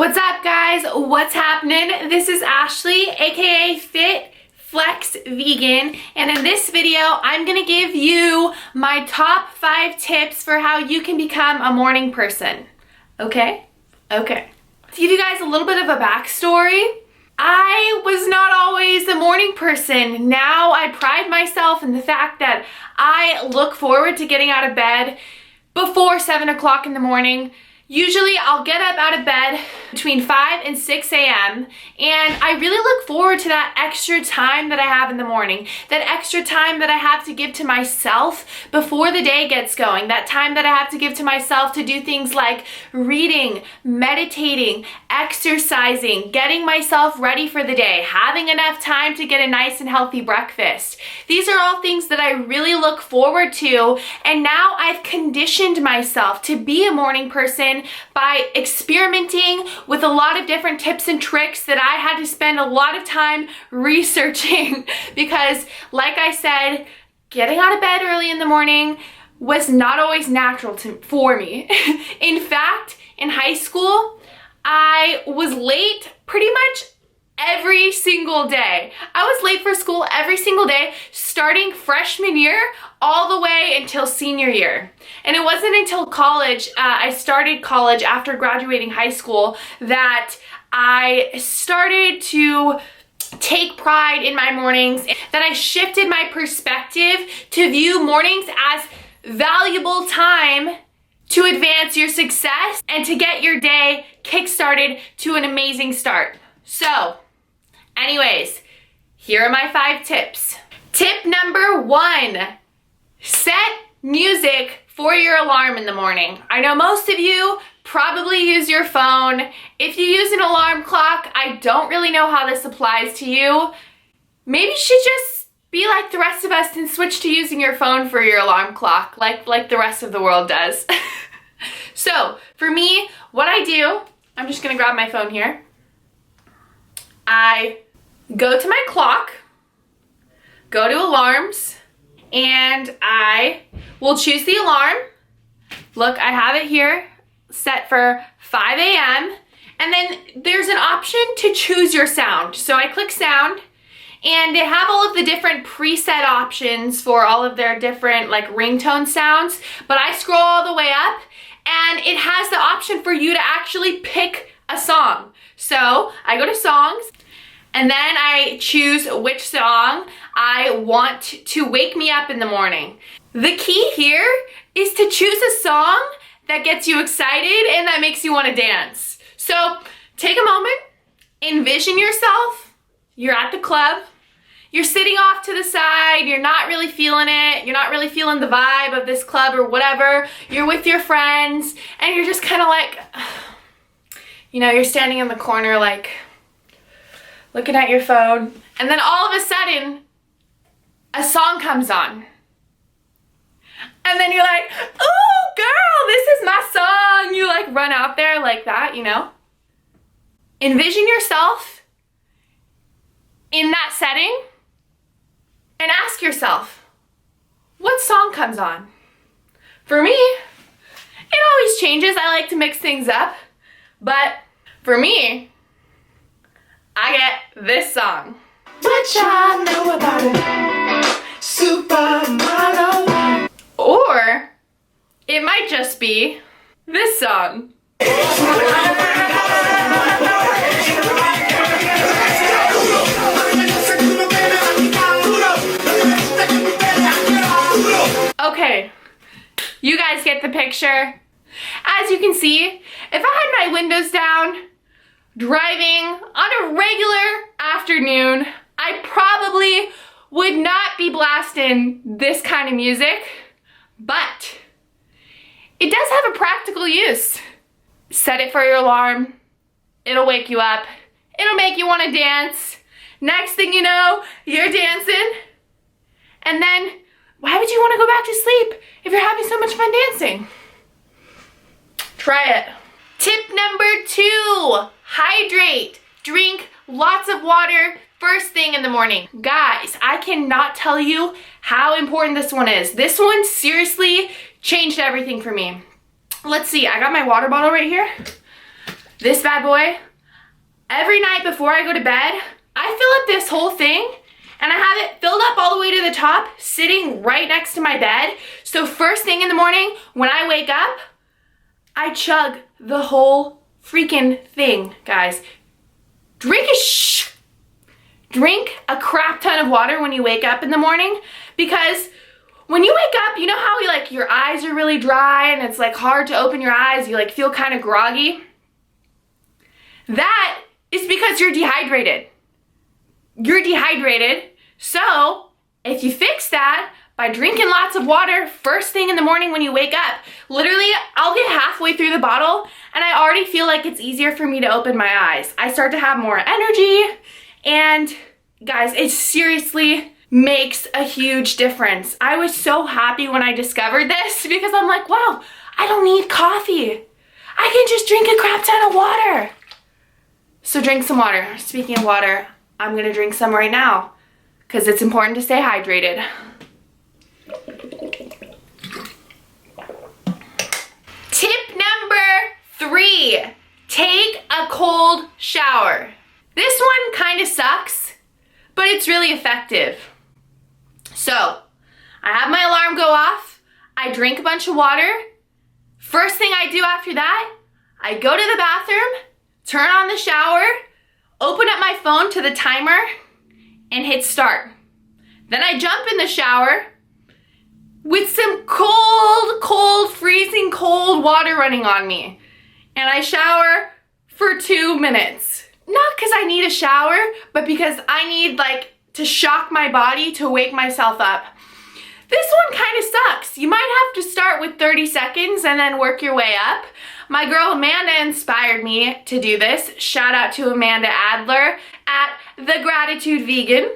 What's up, guys? What's happening? This is Ashley, aka Fit Flex Vegan, and in this video I'm gonna give you my top 5 tips for how you can become a morning person. Okay? To give you guys a little bit of a backstory, I was not always a morning person. Now I pride myself in the fact that I look forward to getting out of bed before 7 o'clock in the morning. Usually I'll get up out of bed between 5 and 6 a.m. and I really look forward to that extra time that I have in the morning, that extra time that I have to give to myself before the day gets going, that time that I have to give to myself to do things like reading, meditating, exercising, getting myself ready for the day, having enough time to get a nice and healthy breakfast. These are all things that I really look forward to, and now I've conditioned myself to be a morning person by experimenting with a lot of different tips and tricks that I had to spend a lot of time researching because, like I said, getting out of bed early in the morning was not always natural for me. In fact, in high school, I was late pretty much every single day. I was late for school every single day, starting freshman year all the way until senior year. And it wasn't until college, I started college after graduating high school, that I started to take pride in my mornings, that I shifted my perspective to view mornings as valuable time to advance your success and to get your day kick-started to an amazing start. So, anyways, here are my 5 tips. Tip number 1, set music for your alarm in the morning. I know most of you probably use your phone. If you use an alarm clock, I don't really know how this applies to you. Maybe you should just be like the rest of us and switch to using your phone for your alarm clock, like the rest of the world does. So, for me, what I do, I'm just gonna grab my phone here. I go to my clock, go to alarms, and I will choose the alarm. Look, I have it here set for 5 a.m. and then there's an option to choose your sound. So I click sound, and they have all of the different preset options for all of their different like ringtone sounds, but I scroll all the way up and it has the option for you to actually pick a song. So I go to songs, and then I choose which song I want to wake me up in the morning. The key here is to choose a song that gets you excited and that makes you want to dance. So take a moment, envision yourself, you're at the club, you're sitting off to the side, you're not really feeling it, you're not really feeling the vibe of this club or whatever, you're with your friends, and you're just kind of like, you're standing in the corner like, looking at your phone, and then all of a sudden, a song comes on. And then you're like, "Ooh, girl, this is my song." You like run out there like that, Envision yourself in that setting and ask yourself, what song comes on? For me, it always changes. I like to mix things up, but for me, I get this song. What y'all know about it? Supermodel. Or it might just be this song. Okay, you guys get the picture. As you can see, if I had my windows down, driving on a regular afternoon, I probably would not be blasting this kind of music, but it does have a practical use. Set it for your alarm, it'll wake you up, it'll make you want to dance. Next thing you know, you're dancing, and then why would you want to go back to sleep if you're having so much fun dancing? Try it. Tip number 2, hydrate. Drink lots of water first thing in the morning. Guys, I cannot tell you how important this one is. This one seriously changed everything for me. Let's see, I got my water bottle right here. This bad boy, every night before I go to bed, I fill up this whole thing and I have it filled up all the way to the top, sitting right next to my bed. So first thing in the morning, when I wake up, I chug the whole freaking thing, guys. Drink a crap ton of water when you wake up in the morning, because when you wake up, you know how your eyes are really dry and it's like hard to open your eyes, you like feel kind of groggy? That is because you're dehydrated. You're dehydrated, so if you fix that by drinking lots of water first thing in the morning when you wake up, literally I'll get halfway through the bottle and I already feel like it's easier for me to open my eyes. I start to have more energy, and guys, it seriously makes a huge difference. I was so happy when I discovered this because I'm like, wow, I don't need coffee. I can just drink a crap ton of water. So drink some water. Speaking of water, I'm gonna drink some right now because it's important to stay hydrated. Tip number 3, take a cold shower. This one kind of sucks, but it's really effective. So, I have my alarm go off, I drink a bunch of water. First thing I do after that, I go to the bathroom, turn on the shower, open up my phone to the timer, and hit start. Then I jump in the shower with some cold, freezing cold water running on me. And I shower for 2 minutes. Not because I need a shower, but because I need to shock my body to wake myself up. This one kind of sucks. You might have to start with 30 seconds and then work your way up. My girl Amanda inspired me to do this. Shout out to Amanda Adler at The Gratitude Vegan.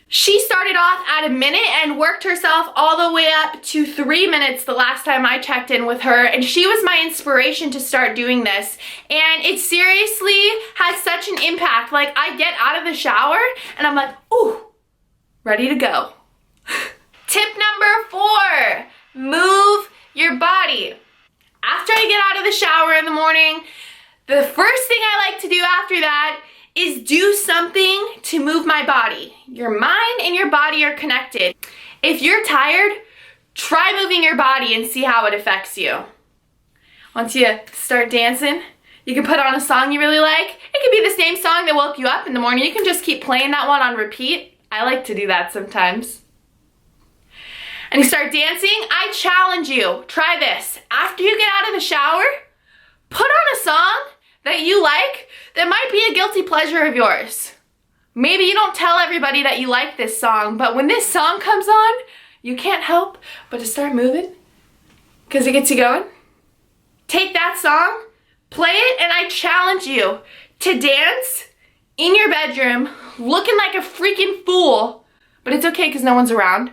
She started off at 1 minute and worked herself all the way up to 3 minutes the last time I checked in with her, and she was my inspiration to start doing this. And it seriously has such an impact. I get out of the shower and I'm like, ooh, ready to go. Tip number 4, move your body. After I get out of the shower in the morning, the first thing I like to do after that is do something to move my body. Your mind and your body are connected. If you're tired, try moving your body and see how it affects you. Once you start dancing, you can put on a song you really like. It could be the same song that woke you up in the morning. You can just keep playing that one on repeat. I like to do that sometimes. And you start dancing. I challenge you, try this. After you get out of the shower, put on a song that you like that might be a guilty pleasure of yours. Maybe you don't tell everybody that you like this song, but when this song comes on, you can't help but to start moving because it gets you going. Take that song, play it, and I challenge you to dance in your bedroom looking like a freaking fool, but it's okay because no one's around.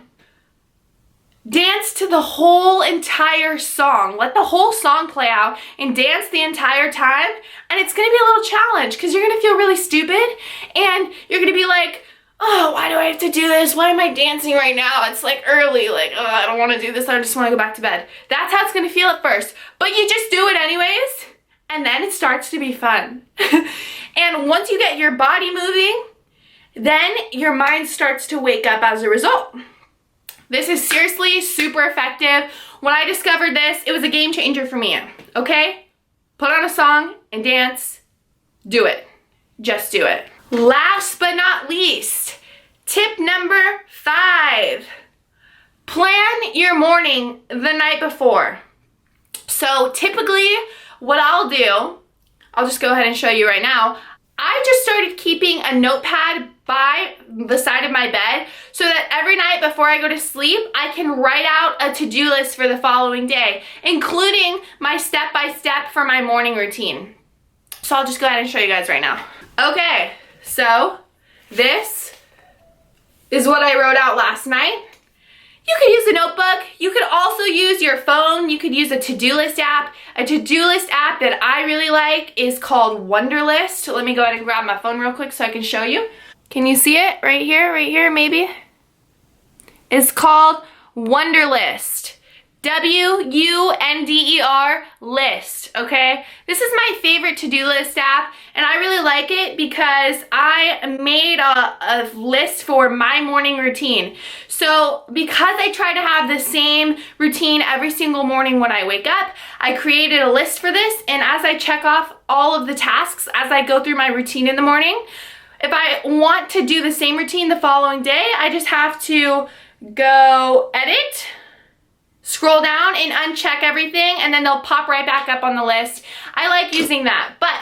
Dance to the whole entire song. Let the whole song play out and dance the entire time. And it's gonna be a little challenge because you're gonna feel really stupid and you're gonna be like, oh, why do I have to do this? Why am I dancing right now? It's early, I don't wanna do this. I just wanna go back to bed. That's how it's gonna feel at first. But you just do it anyways, and then it starts to be fun. And once you get your body moving, then your mind starts to wake up as a result. This is seriously super effective. When I discovered this, it was a game changer for me, okay? Put on a song and dance. Do it. Just do it. Last but not least, tip number 5. Plan your morning the night before. So typically what I'll do, I'll just go ahead and show you right now. I just started keeping a notepad by the side of my bed so that every night before I go to sleep, I can write out a to-do list for the following day, including my step-by-step for my morning routine. So I'll just go ahead and show you guys right now. Okay, so this is what I wrote out last night. You could use a notebook. You could also use your phone. You could use a to-do list app. A to-do list app that I really like is called Wunderlist. Let me go ahead and grab my phone real quick so I can show you. Can you see it? Right here, maybe? It's called Wunderlist. WUNDER list, okay? This is my favorite to-do list app, and I really like it because I made a list for my morning routine. So because I try to have the same routine every single morning when I wake up, I created a list for this, and as I check off all of the tasks as I go through my routine in the morning, if I want to do the same routine the following day, I just have to go edit, scroll down and uncheck everything, and then they'll pop right back up on the list. I like using that, but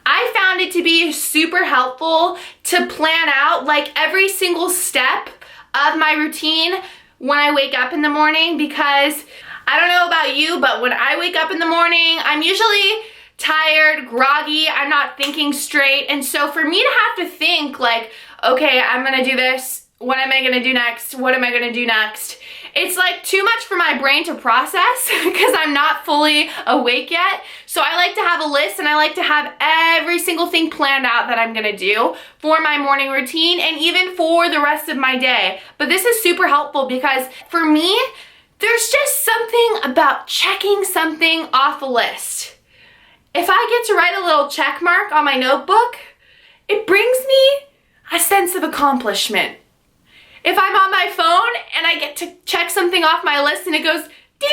I found it to be super helpful to plan out like every single step of my routine when I wake up in the morning, because I don't know about you, but when I wake up in the morning, I'm usually tired, groggy, I'm not thinking straight, and so for me to have to think like, okay, I'm gonna do this, what am I gonna do next, what am I gonna do next? It's like too much for my brain to process because I'm not fully awake yet. So I like to have a list, and I like to have every single thing planned out that I'm gonna do for my morning routine and even for the rest of my day. But this is super helpful because for me, there's just something about checking something off a list. If I get to write a little check mark on my notebook, it brings me a sense of accomplishment. If I'm on my phone and I get to check something off my list and it goes ding,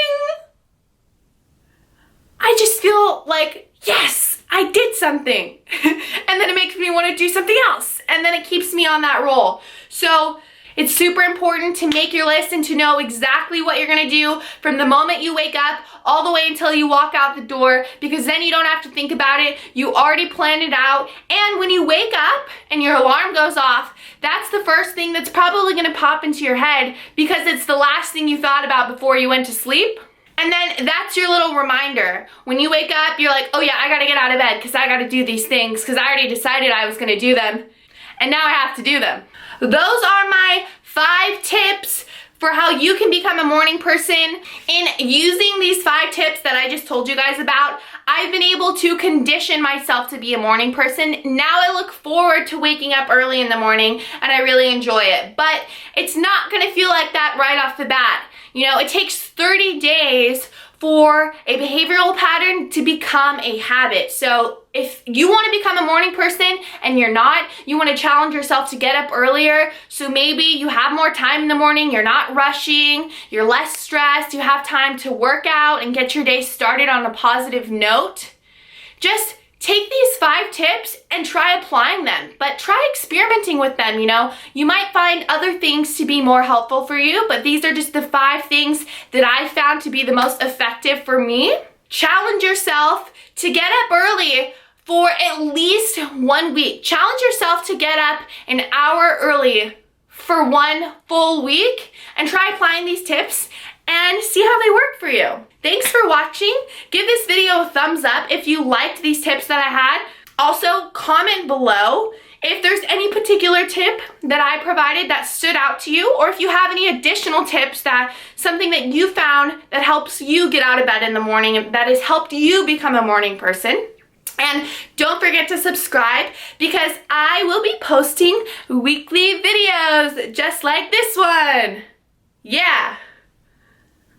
I just feel like, yes, I did something. And then it makes me want to do something else. And then it keeps me on that roll. So it's super important to make your list and to know exactly what you're gonna do from the moment you wake up all the way until you walk out the door, because then you don't have to think about it. You already planned it out. And when you wake up and your alarm goes off, that's the first thing that's probably gonna pop into your head because it's the last thing you thought about before you went to sleep. And then that's your little reminder. When you wake up, you're like, oh yeah, I gotta get out of bed because I gotta do these things because I already decided I was gonna do them. And now I have to do them. Those are my 5 tips for how you can become a morning person. In using these 5 tips that I just told you guys about, I've been able to condition myself to be a morning person. Now I look forward to waking up early in the morning and I really enjoy it. But it's not gonna feel like that right off the bat. You know, it takes 30 days for a behavioral pattern to become a habit. So if you want to become a morning person and you're not, you want to challenge yourself to get up earlier, so maybe you have more time in the morning, you're not rushing, you're less stressed, you have time to work out and get your day started on a positive note. Just take these 5 tips and try applying them, but try experimenting with them, you know. You might find other things to be more helpful for you, but these are just the 5 things that I found to be the most effective for me. Challenge yourself to get up early for at least 1 week. Challenge yourself to get up an hour early for 1 full week and try applying these tips and see how they work for you. Thanks for watching. Give this video a thumbs up if you liked these tips that I had. Also, comment below if there's any particular tip that I provided that stood out to you, or if you have any additional tips, that something that you found that helps you get out of bed in the morning and that has helped you become a morning person. And don't forget to subscribe because I will be posting weekly videos just like this one. Yeah.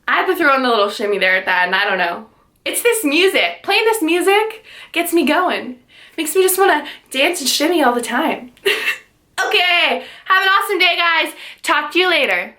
I had to throw in the little shimmy there at that, and I don't know. It's this music. Playing this music gets me going. Makes me just want to dance and shimmy all the time. Okay, have an awesome day, guys. Talk to you later.